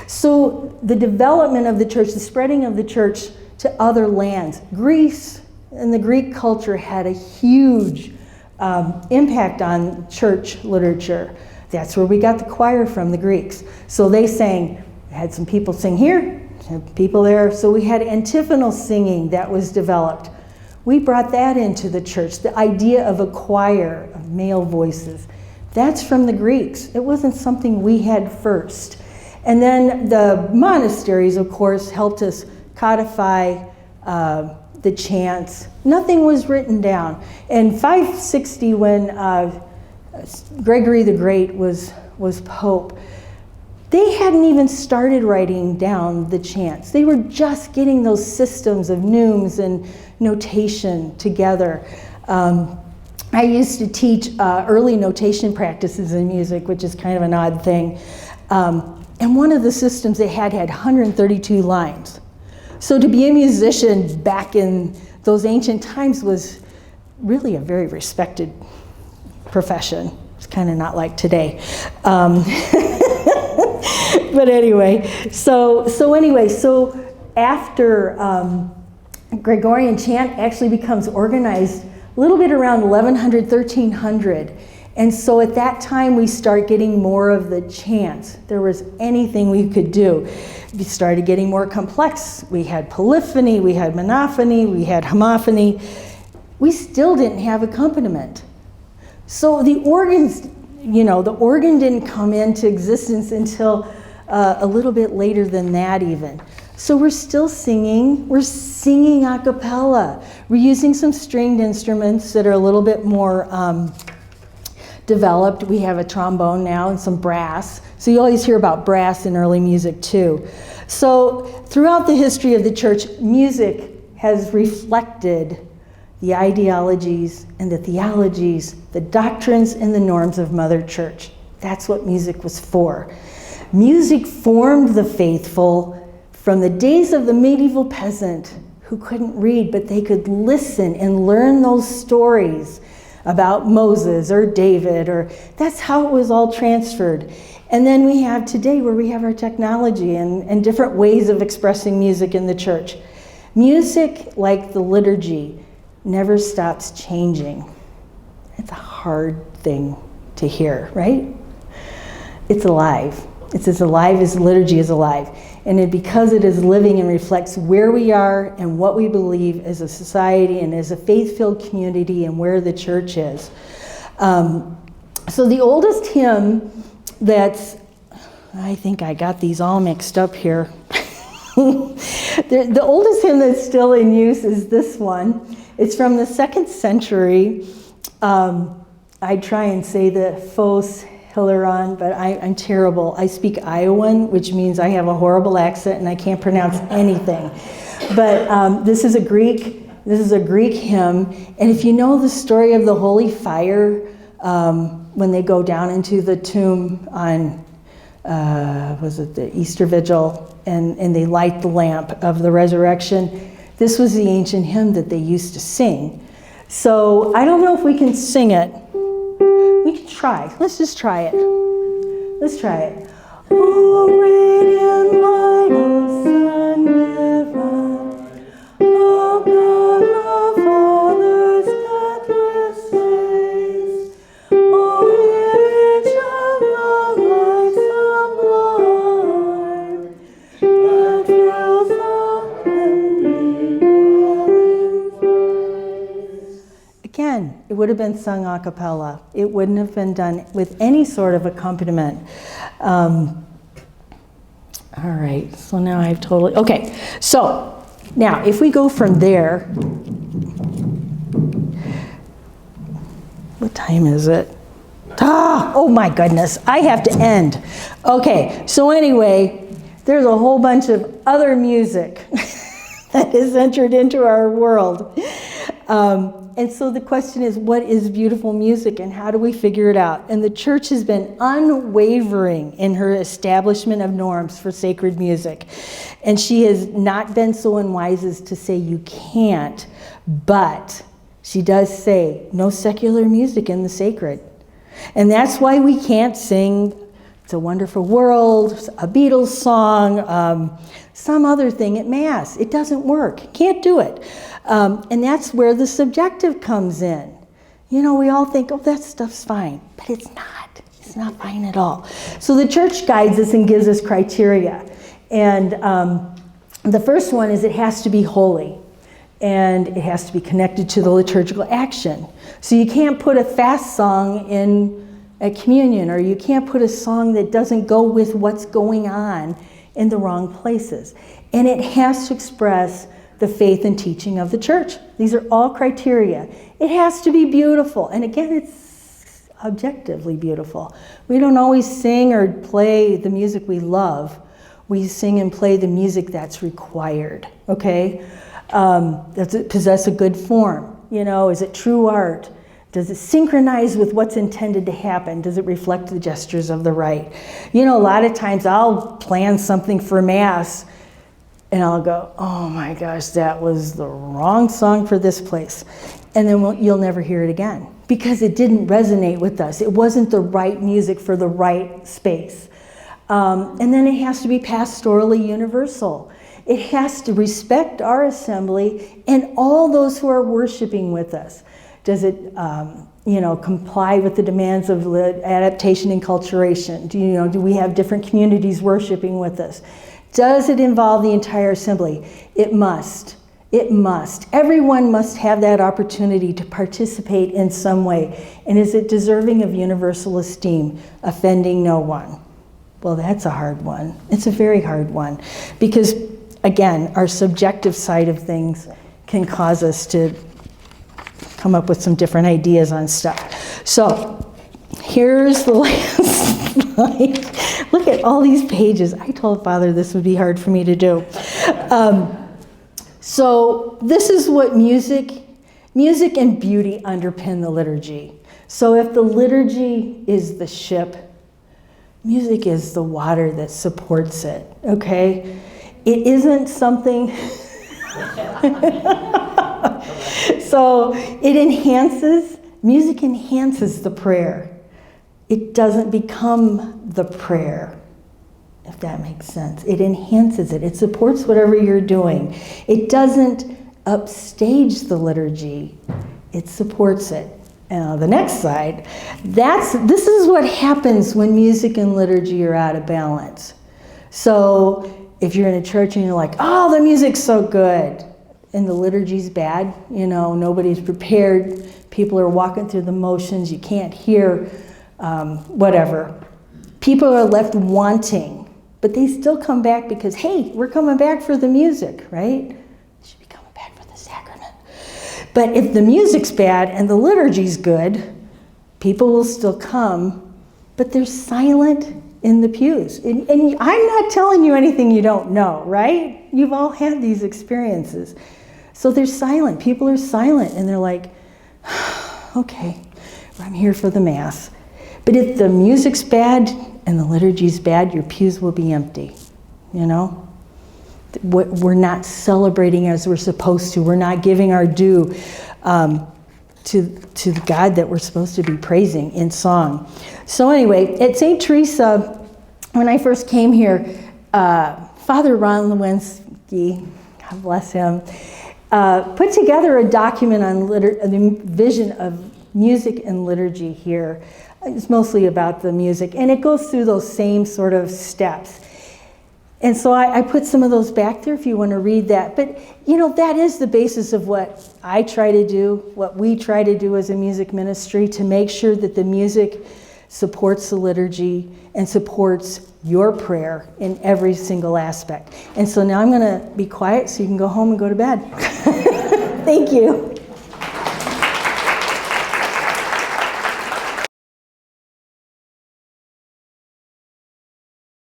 So the development of the church, the spreading of the church to other lands, Greece and the Greek culture had a huge impact on church literature. That's where we got the choir from, the Greeks. So they sang, had some people sing here, had people there. So we had antiphonal singing that was developed. We brought that into the church, the idea of a choir of male voices. That's from the Greeks. It wasn't something we had first. And then the monasteries, of course, helped us codify the chants. Nothing was written down. In 560, when Gregory the Great was Pope, they hadn't even started writing down the chants. They were just getting those systems of neumes and notation together. I used to teach early notation practices in music, which is kind of an odd thing. And one of the systems they had 132 lines. So to be a musician back in those ancient times was really a very respected profession. It's kind of not like today. But anyway, so after Gregorian chant actually becomes organized a little bit around 1100, 1300. And so at that time we start getting more of the chants. There was anything we could do. We started getting more complex. We had polyphony, we had monophony, we had homophony. We still didn't have accompaniment. So the organs, the organ didn't come into existence until a little bit later than that even. So we're still singing. We're singing a cappella. We're using some stringed instruments that are a little bit more developed. We have a trombone now and some brass. So you always hear about brass in early music too. So throughout the history of the church, music has reflected the ideologies and the theologies, the doctrines and the norms of Mother Church. That's what music was for. Music formed the faithful from the days of the medieval peasant who couldn't read, but they could listen and learn those stories about Moses or David, or that's how it was all transferred. And then we have today where we have our technology and different ways of expressing music in the church. Music, like the liturgy, never stops changing. It's a hard thing to hear, right? It's alive. It's as alive as liturgy is alive. And because it is living and reflects where we are and what we believe as a society and as a faith-filled community and where the church is. So the oldest hymn I think I got these all mixed up here. The oldest hymn that's still in use is this one. It's from the 2nd century. I try and say the Phos Hilaron, but I'm terrible. I speak Iowan, which means I have a horrible accent and I can't pronounce anything. But this is a Greek hymn, and if you know the story of the Holy Fire, when they go down into the tomb on was it the Easter Vigil, and they light the lamp of the resurrection, this was the ancient hymn that they used to sing. So I don't know if we can sing it. We can try. Let's just try it. Let's try it. Oh, radiant light, oh, sun divine, oh, God, the Father's deathless face, oh, image of the light sublime, that fills the heavenly dwelling place. Again, it would have been sung a cappella. It wouldn't have been done with any sort of accompaniment. All right, so now I've totally, okay. So now if we go from there, what time is it? Oh my goodness, I have to end. Okay, so anyway, there's a whole bunch of other music that has entered into our world. And so the question is, what is beautiful music and how do we figure it out? And the church has been unwavering in her establishment of norms for sacred music. And she has not been so unwise as to say you can't, but she does say no secular music in the sacred. And that's why we can't sing It's a Wonderful World, a Beatles song, some other thing at Mass. It doesn't work. Can't do it. And that's where the subjective comes in. You know, we all think, oh, that stuff's fine, but it's not. It's not fine at all. So the church guides us and gives us criteria. And the first one is it has to be holy. And it has to be connected to the liturgical action. So you can't put a fast song in a communion, or you can't put a song that doesn't go with what's going on in the wrong places. And it has to express the faith and teaching of the church. These are all criteria. It has to be beautiful. And again, it's objectively beautiful. We don't always sing or play the music we love. We sing and play the music that's required, okay? Does it possess a good form? You know, is it true art? Does it synchronize with what's intended to happen? Does it reflect the gestures of the rite? You know, a lot of times I'll plan something for Mass and I'll go, oh my gosh, that was the wrong song for this place. And then you'll never hear it again because it didn't resonate with us. It wasn't the right music for the right space. And then it has to be pastorally universal. It has to respect our assembly and all those who are worshiping with us. Does it, comply with the demands of adaptation and culturation? Do we have different communities worshiping with us? Does it involve the entire assembly? It must. It must. Everyone must have that opportunity to participate in some way. And is it deserving of universal esteem, offending no one? Well, that's a hard one. It's a very hard one. Because, again, our subjective side of things can cause us to come up with some different ideas on stuff. So here's the last slide. Look at all these pages. I told Father this would be hard for me to do. So this is what music and beauty underpin the liturgy. So if the liturgy is the ship, music is the water that supports it, okay? It isn't something... So music enhances the prayer. It doesn't become the prayer, if that makes sense. It enhances it. It supports whatever you're doing. It doesn't upstage the liturgy. It supports it. The next slide, this is what happens when music and liturgy are out of balance. So if you're in a church and you're like, oh, the music's so good, and the liturgy's bad, nobody's prepared, people are walking through the motions, you can't hear, whatever. People are left wanting, but they still come back because, hey, we're coming back for the music, right? They should be coming back for the sacrament. But if the music's bad and the liturgy's good, people will still come, but they're silent in the pews. And I'm not telling you anything you don't know, right? You've all had these experiences. So they're silent. People are silent, and they're like, okay, I'm here for the Mass. But if the music's bad and the liturgy's bad, your pews will be empty, We're not celebrating as we're supposed to. We're not giving our due to the God that we're supposed to be praising in song. So anyway, at St. Teresa, when I first came here, Father Ron Lewinsky, God bless him, put together a document on the vision of music and liturgy here. It's mostly about the music, and it goes through those same sort of steps. And so I put some of those back there if you want to read that. But, that is the basis of what I try to do, what we try to do as a music ministry, to make sure that the music supports the liturgy and supports your prayer in every single aspect. And so now I'm going to be quiet so you can go home and go to bed. Thank you.